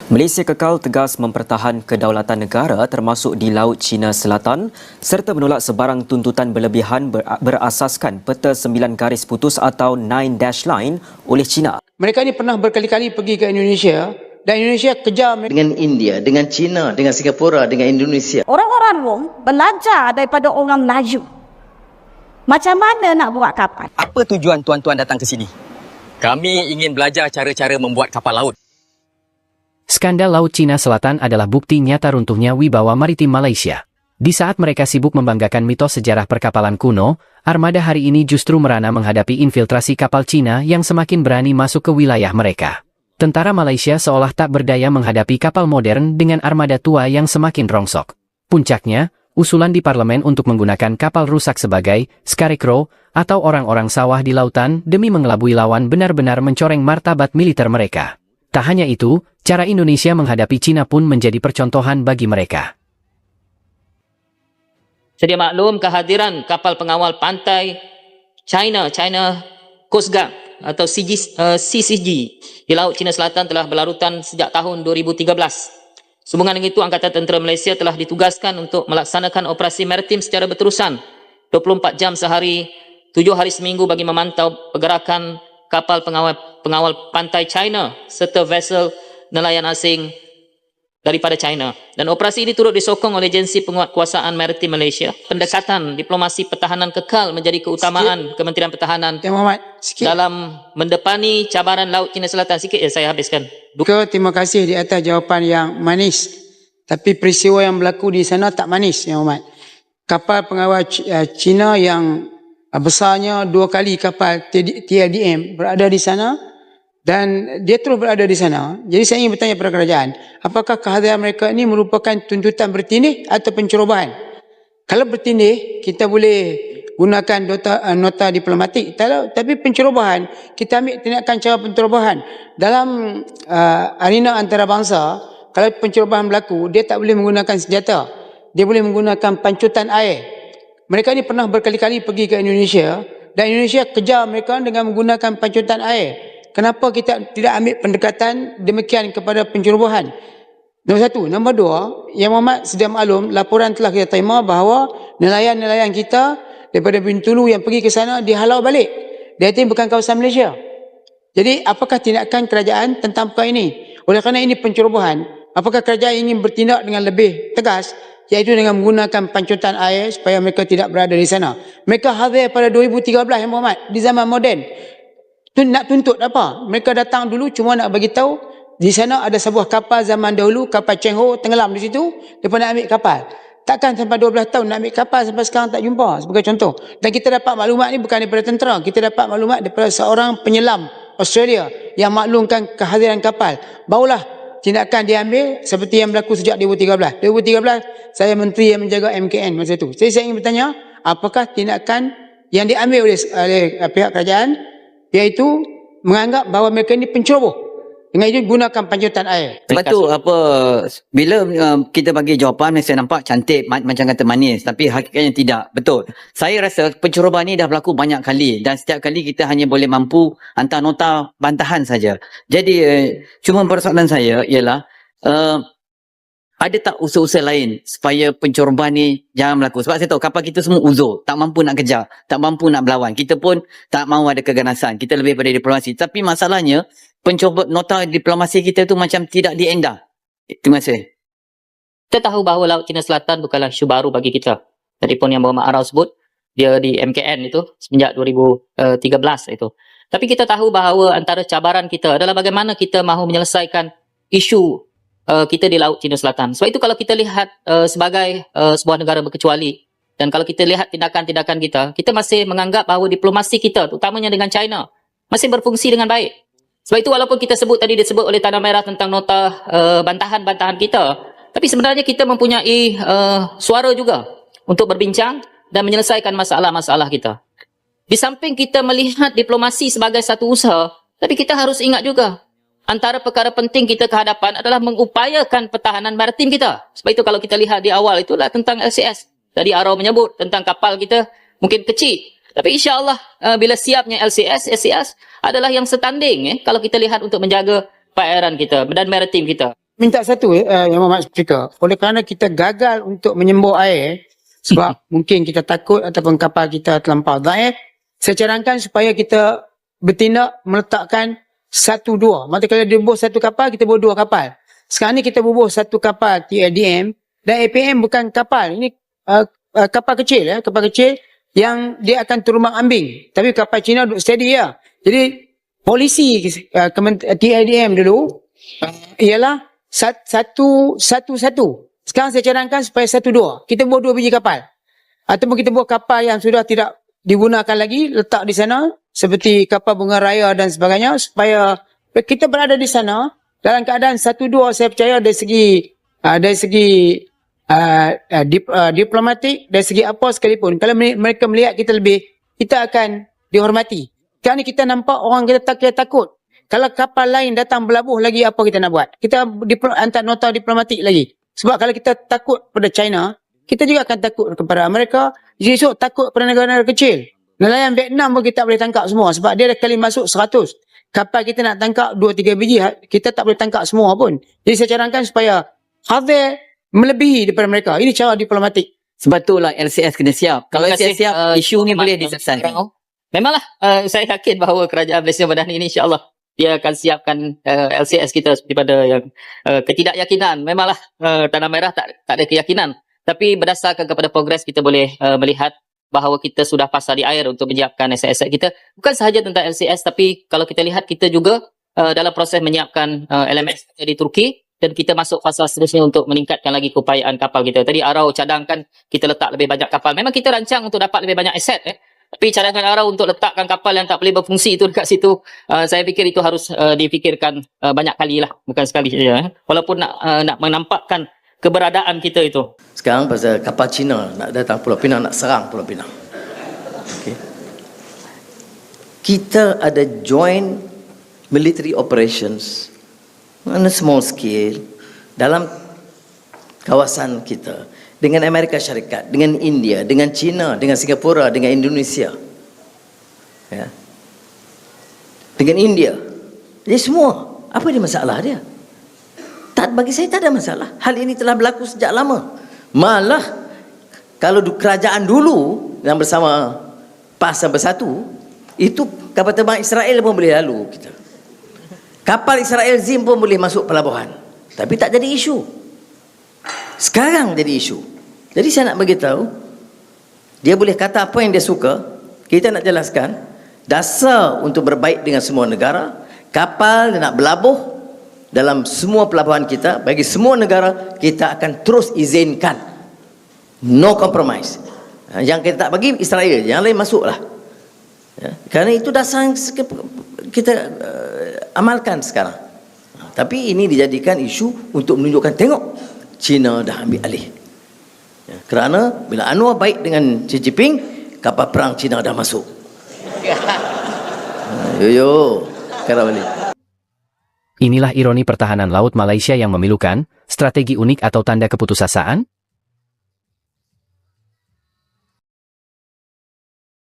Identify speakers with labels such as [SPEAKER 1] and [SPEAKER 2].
[SPEAKER 1] Malaysia kekal tegas mempertahan kedaulatan negara termasuk di Laut Cina Selatan serta menolak sebarang tuntutan berlebihan berasaskan Peta 9 Garis Putus atau 9 Dash Line oleh China.
[SPEAKER 2] Mereka ni pernah berkali-kali pergi ke Indonesia dan Indonesia kejar mereka.
[SPEAKER 3] Dengan India, dengan China, dengan Singapura, dengan Indonesia.
[SPEAKER 4] Orang-orang Rom belajar daripada orang Melayu. Macam mana nak buat kapal?
[SPEAKER 5] Apa tujuan tuan-tuan datang ke sini? Kami ingin belajar cara-cara membuat kapal laut.
[SPEAKER 6] Skandal Laut Cina Selatan adalah bukti nyata runtuhnya wibawa maritim Malaysia. Di saat mereka sibuk membanggakan mitos sejarah perkapalan kuno, armada hari ini justru merana menghadapi infiltrasi kapal Cina yang semakin berani masuk ke wilayah mereka. Tentara Malaysia seolah tak berdaya menghadapi kapal modern dengan armada tua yang semakin rongsok. Puncaknya, usulan di parlemen untuk menggunakan kapal rusak sebagai scarecrow atau orang-orang sawah di lautan demi mengelabui lawan benar-benar mencoreng martabat militer mereka. Tak hanya itu, cara Indonesia menghadapi China pun menjadi percontohan bagi mereka.
[SPEAKER 7] Sedia maklum kehadiran kapal pengawal pantai China Coast Guard atau CCG di Laut Cina Selatan telah berlarutan sejak tahun 2013. Sehubungan dengan itu, Angkatan Tentera Malaysia telah ditugaskan untuk melaksanakan operasi maritim secara berterusan 24 jam sehari, 7 hari seminggu bagi memantau pergerakan kapal pengawal pantai China serta vessel nelayan asing daripada China. Dan operasi ini turut disokong oleh Agensi Penguatkuasaan Maritim Malaysia. Pendekatan diplomasi pertahanan kekal menjadi keutamaan Kementerian Pertahanan dalam mendepani cabaran Laut Cina Selatan. Sikit saya habiskan.
[SPEAKER 2] Terima kasih di atas jawapan yang manis. Tapi peristiwa yang berlaku di sana tak manis, Yang Hormat. Kapal pengawal China yang besarnya 2 kali kapal TLDM berada di sana dan dia terus berada di sana. Jadi saya ingin bertanya kepada kerajaan, apakah kehadiran mereka ini merupakan tuntutan bertindih atau pencerobohan? Kalau bertindih, kita boleh gunakan nota diplomatik. Tapi pencerobohan, kita ambil tindakan cara pencerobohan. Dalam arena antarabangsa, kalau pencerobohan berlaku, dia tak boleh menggunakan senjata. Dia boleh menggunakan pancutan air. Mereka ni pernah berkali-kali pergi ke Indonesia dan Indonesia kejar mereka dengan menggunakan pancutan air. Kenapa kita tidak ambil pendekatan demikian kepada pencerobohan? Nombor satu. Nombor dua, Yang Mohd sedia maklum, laporan telah kita terima bahawa nelayan-nelayan kita daripada Bintulu yang pergi ke sana dihalau balik. Dia itu bukan kawasan Malaysia. Jadi apakah tindakan kerajaan tentang perkara ini? Oleh kerana ini pencerobohan, apakah kerajaan ingin bertindak dengan lebih tegas, iaitu dengan menggunakan pancutan air supaya mereka tidak berada di sana? Mereka hadir pada 2013, Yang Mohd, di zaman moden. Nak tuntut apa? Mereka datang dulu cuma nak bagi tahu di sana ada sebuah kapal zaman dahulu, kapal Cheng Ho tenggelam di situ, mereka nak ambil kapal. Takkan sampai 12 tahun nak ambil kapal sampai sekarang tak jumpa, sebagai contoh. Dan kita dapat maklumat ni bukan daripada tentera, kita dapat maklumat daripada seorang penyelam Australia yang maklumkan kehadiran kapal. Barulah tindakan diambil seperti yang berlaku sejak 2013. 2013 saya menteri yang menjaga MKN masa itu. Jadi saya ingin bertanya, apakah tindakan yang diambil oleh pihak kerajaan, iaitu menganggap bahawa mereka ini penceroboh, dengan itu gunakan pancutan air.
[SPEAKER 8] Sebab tu bila kita bagi jawapan saya nampak cantik, macam kata manis, tapi hakikatnya tidak. Betul. Saya rasa pencerobohan ni dah berlaku banyak kali dan setiap kali kita hanya boleh mampu hantar nota bantahan saja. Jadi cuma persoalan saya ialah ada tak usaha-usaha lain supaya pencerobohan ni jangan berlaku? Sebab saya tahu kapal kita semua uzur, tak mampu nak kejar, tak mampu nak berlawan. Kita pun tak mahu ada keganasan. Kita lebih pada diplomasi. Tapi masalahnya, nota diplomasi kita tu macam tidak diendah. Terima kasih.
[SPEAKER 7] Kita tahu bahawa Laut Cina Selatan bukanlah isu baru bagi kita. Tadi pun yang Muhammad Arau sebut, dia di MKN itu semenjak 2013 itu. Tapi kita tahu bahawa antara cabaran kita adalah bagaimana kita mahu menyelesaikan isu kita di Laut Cina Selatan. Sebab itu kalau kita lihat sebagai sebuah negara berkecuali, dan kalau kita lihat tindakan-tindakan kita masih menganggap bahawa diplomasi kita, terutamanya dengan China, masih berfungsi dengan baik. Sebab itu walaupun kita sebut tadi disebut oleh Tanah Merah tentang nota bantahan-bantahan kita, tapi sebenarnya kita mempunyai suara juga untuk berbincang dan menyelesaikan masalah-masalah kita. Di samping kita melihat diplomasi sebagai satu usaha, tapi kita harus ingat juga, antara perkara penting kita ke hadapan adalah mengupayakan pertahanan maritim kita. Sebab itu kalau kita lihat di awal itulah tentang LCS. Tadi Arau menyebut tentang kapal kita mungkin kecil. Tapi insyaAllah bila siapnya LCS adalah yang setanding kalau kita lihat untuk menjaga perairan kita dan maritim kita.
[SPEAKER 2] minta satu Yang Berhormat Speaker. Oleh kerana kita gagal untuk menyembur air sebab mungkin kita takut ataupun kapal kita terlampau dhaif, saya cadangkan supaya kita bertindak meletakkan 1-2. Maksudnya kalau dia bubuh satu kapal, kita bubuh 2 kapal. Sekarang ni kita bubuh satu kapal TLDM dan APM bukan kapal. Ini kapal kecil kapal kecil yang dia akan terumbang ambing. Tapi kapal Cina duduk steady ya. Jadi polisi TLDM dulu ialah satu. Sekarang saya cadangkan supaya 1-2. Kita buat 2 biji kapal. Ataupun kita buat kapal yang sudah tidak digunakan lagi, letak di sana seperti kapal bunga raya dan sebagainya, supaya kita berada di sana dalam keadaan 1-2. Saya percaya dari segi diplomatik, dari segi apa sekalipun, kalau mereka melihat kita lebih, kita akan dihormati. Sekarang ni kita nampak orang kita takut. Kalau kapal lain datang berlabuh lagi, apa kita nak buat? Kita hantar nota diplomatik lagi. Sebab kalau kita takut pada China, kita juga akan takut kepada Amerika. Jadi esok takut pada negara-negara kecil. Nelayan Vietnam pun kita boleh tangkap semua. Sebab dia dah kali masuk 100. Kapal kita nak tangkap 2-3 biji, kita tak boleh tangkap semua pun. Jadi saya cadangkan supaya hadir melebihi daripada mereka. Ini cara diplomatik.
[SPEAKER 8] Sebab itulah LCS kena siap. Kalau LCS siap, isu ni boleh diselesaikan.
[SPEAKER 7] Memanglah, saya yakin bahawa kerajaan Malaysia Madani ini insya-Allah dia akan siapkan LCS kita seperti pada yang ketidakyakinan. Memanglah Tanah Merah tak ada keyakinan. Tapi berdasarkan kepada progres kita boleh melihat bahawa kita sudah pasang di air untuk menyiapkan aset-aset kita. Bukan sahaja tentang LCS, tapi kalau kita lihat kita juga dalam proses menyiapkan LMS di Turki, dan kita masuk fasa seterusnya untuk meningkatkan lagi keupayaan kapal kita. Tadi Arau cadangkan kita letak lebih banyak kapal. Memang kita rancang untuk dapat lebih banyak aset. Tapi cadangan Arau untuk letakkan kapal yang tak boleh berfungsi itu dekat situ, saya fikir itu harus difikirkan banyak kali lah. Bukan sekali saja. Walaupun nak menampakkan keberadaan kita itu.
[SPEAKER 3] Sekarang pasal kapal Cina nak datang Pulau Pinang, nak serang Pulau Pinang. Okay. Kita ada joint military operations on a small scale dalam kawasan kita dengan Amerika Syarikat, dengan India, dengan China, dengan Singapura, dengan Indonesia, ya, dengan India. Jadi semua, apa dia masalah dia? Tak, bagi saya tak ada masalah. Hal ini telah berlaku sejak lama. Malah kalau kerajaan dulu yang bersama PAS yang bersatu, itu kapal terbang Israel pun boleh lalu kita. Kapal Israel Zim pun boleh masuk pelabuhan. Tapi tak jadi isu. Sekarang jadi isu. Jadi saya nak beritahu, dia boleh kata apa yang dia suka, kita nak jelaskan dasar untuk berbaik dengan semua negara. Kapal dia nak berlabuh dalam semua pelabuhan kita, bagi semua negara, kita akan terus izinkan. No compromise. Yang kita tak bagi Israel, yang lain masuklah. Ya, kerana itu dasar yang kita amalkan sekarang. Tapi ini dijadikan isu untuk menunjukkan, tengok, China dah ambil alih. Ya, kerana bila Anwar baik dengan Xi Jinping, kapal perang China dah masuk. Yo, sekarang balik.
[SPEAKER 6] Inilah ironi pertahanan laut Malaysia yang memilukan, strategi unik atau tanda keputusasaan?